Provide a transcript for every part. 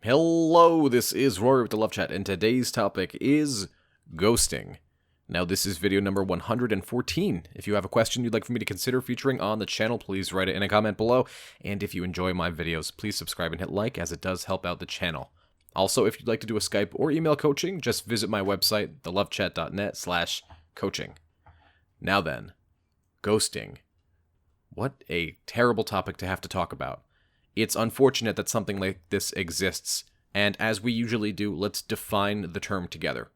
Hello, this is Rory with the Love Chat, and today's topic is ghosting. Now, this is video number 114. If you have a question you'd like for me to consider featuring on the channel, please write it in a comment below. And if you enjoy my videos, please subscribe and hit like, as it does help out the channel. Also, if you'd like to do a Skype or email coaching, just visit my website, thelovechat.net/coaching. Now then, ghosting. What a terrible topic to have to talk about. It's unfortunate that something like this exists, and as we usually do, let's define the term together.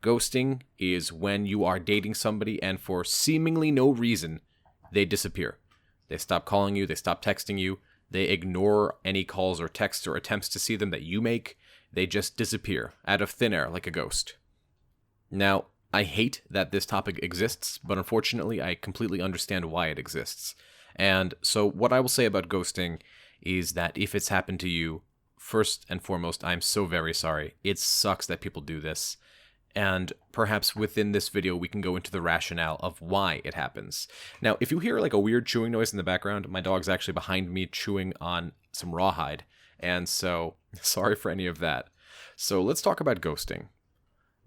Ghosting is when you are dating somebody and for seemingly no reason, they disappear. They stop calling you, they stop texting you, they ignore any calls or texts or attempts to see them that you make. They just disappear out of thin air like a ghost. Now, I hate that this topic exists, but unfortunately I completely understand why it exists. And so what I will say about ghosting is that if it's happened to you, first and foremost, I'm so very sorry. It sucks that people do this. And perhaps within this video, we can go into the rationale of why it happens. Now, if you hear like a weird chewing noise in the background, my dog's actually behind me chewing on some rawhide. And so, sorry for any of that. So let's talk about ghosting.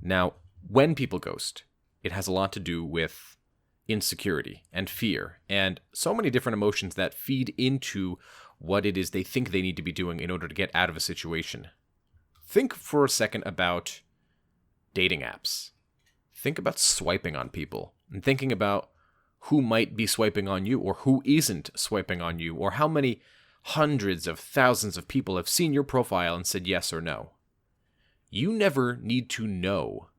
Now, when people ghost, it has a lot to do with insecurity and fear and so many different emotions that feed into what it is they think they need to be doing in order to get out of a situation. Think for a second about dating apps. Think about swiping on people and thinking about who might be swiping on you or who isn't swiping on you, or how many hundreds of thousands of people have seen your profile and said yes or no. You never need to know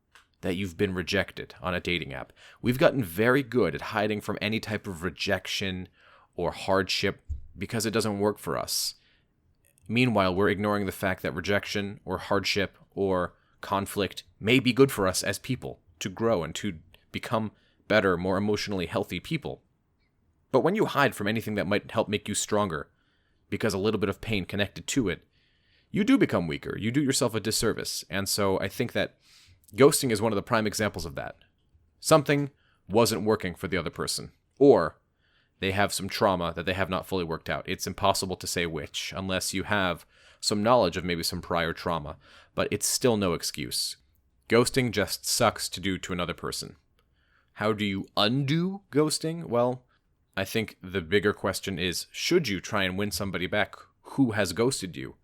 that you've been rejected on a dating app. We've gotten very good at hiding from any type of rejection or hardship because it doesn't work for us. Meanwhile, we're ignoring the fact that rejection or hardship or conflict may be good for us as people to grow and to become better, more emotionally healthy people. But when you hide from anything that might help make you stronger because a little bit of pain connected to it, you do become weaker. You do yourself a disservice. And so I think that ghosting is one of the prime examples of that. Something wasn't working for the other person, or they have some trauma that they have not fully worked out. It's impossible to say which, unless you have some knowledge of maybe some prior trauma, but it's still no excuse. Ghosting just sucks to do to another person. How do you undo ghosting? Well, I think the bigger question is, should you try and win somebody back who has ghosted you?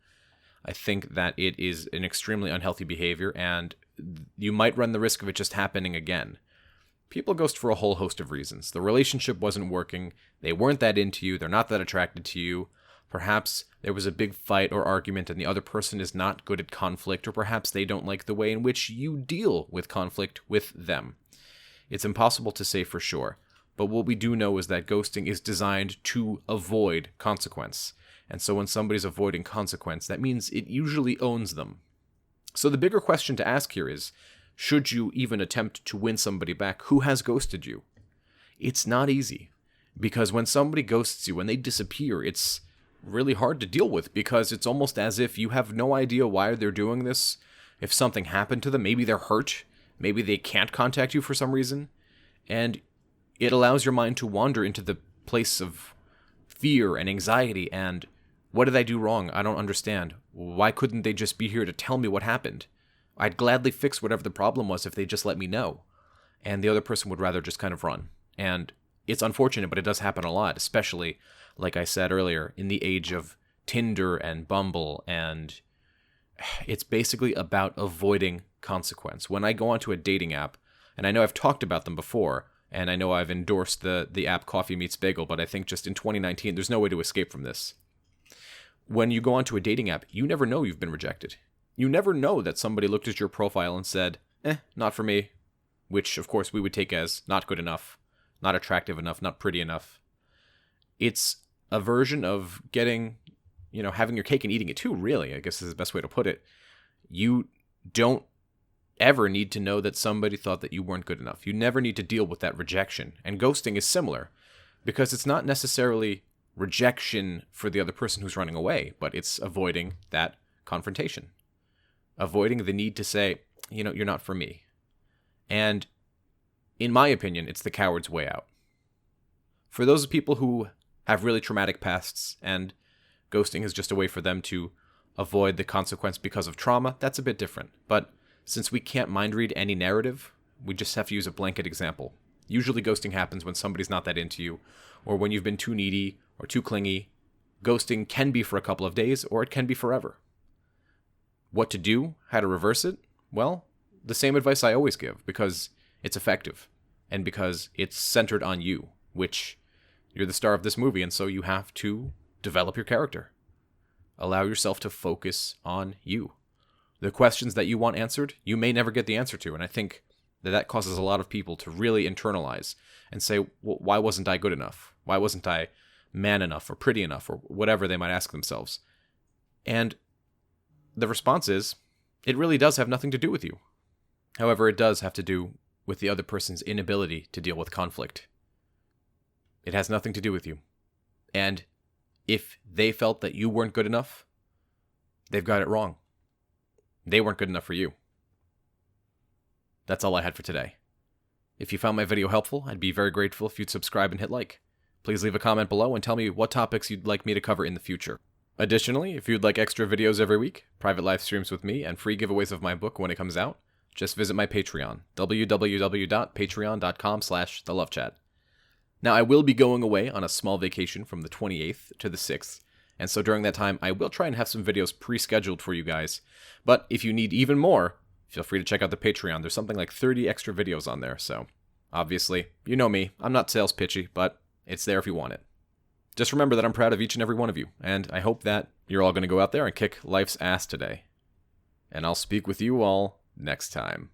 I think that it is an extremely unhealthy behavior, and you might run the risk of it just happening again. People ghost for a whole host of reasons. The relationship wasn't working, they weren't that into you, they're not that attracted to you. Perhaps there was a big fight or argument and the other person is not good at conflict, or perhaps they don't like the way in which you deal with conflict with them. It's impossible to say for sure, but what we do know is that ghosting is designed to avoid consequence. And so when somebody's avoiding consequence, that means it usually owns them. So the bigger question to ask here is, should you even attempt to win somebody back who has ghosted you? It's not easy, because when somebody ghosts you, when they disappear, it's really hard to deal with, because it's almost as if you have no idea why they're doing this. If something happened to them, maybe they're hurt, maybe they can't contact you for some reason, and it allows your mind to wander into the place of fear and anxiety and, what did I do wrong? I don't understand. Why couldn't they just be here to tell me what happened? I'd gladly fix whatever the problem was if they just let me know. And the other person would rather just kind of run. And it's unfortunate, but it does happen a lot, especially, like I said earlier, in the age of Tinder and Bumble, and it's basically about avoiding consequence. When I go onto a dating app, and I know I've talked about them before, and I know I've endorsed the app Coffee Meets Bagel, but I think just in 2019, there's no way to escape from this. When you go onto a dating app, you never know you've been rejected. You never know that somebody looked at your profile and said, not for me, which of course we would take as not good enough, not attractive enough, not pretty enough. It's a version of getting, having your cake and eating it too, really, I guess is the best way to put it. You don't ever need to know that somebody thought that you weren't good enough. You never need to deal with that rejection. And ghosting is similar, because it's not necessarily rejection for the other person who's running away, but it's avoiding that confrontation. Avoiding the need to say, you're not for me. And in my opinion, it's the coward's way out. For those people who have really traumatic pasts and ghosting is just a way for them to avoid the consequence because of trauma, that's a bit different. But since we can't mind read any narrative, we just have to use a blanket example. Usually ghosting happens when somebody's not that into you, or when you've been too needy or too clingy. Ghosting can be for a couple of days, or it can be forever. What to do? How to reverse it? Well, the same advice I always give, because it's effective, and because it's centered on you, which you're the star of this movie, and so you have to develop your character. Allow yourself to focus on you. The questions that you want answered, you may never get the answer to, and I think that causes a lot of people to really internalize and say, well, why wasn't I good enough? Why wasn't I man enough or pretty enough or whatever they might ask themselves? And the response is, it really does have nothing to do with you. However, it does have to do with the other person's inability to deal with conflict. It has nothing to do with you. And if they felt that you weren't good enough, they've got it wrong. They weren't good enough for you. That's all I had for today. If you found my video helpful, I'd be very grateful if you'd subscribe and hit like. Please leave a comment below and tell me what topics you'd like me to cover in the future. Additionally, if you'd like extra videos every week, private live streams with me, and free giveaways of my book when it comes out, just visit my Patreon, www.patreon.com/thelovechat. Now, I will be going away on a small vacation from the 28th to the 6th, and so during that time, I will try and have some videos pre-scheduled for you guys. But if you need even more, feel free to check out the Patreon. There's something like 30 extra videos on there, so obviously, you know me, I'm not sales pitchy, but it's there if you want it. Just remember that I'm proud of each and every one of you, and I hope that you're all going to go out there and kick life's ass today. And I'll speak with you all next time.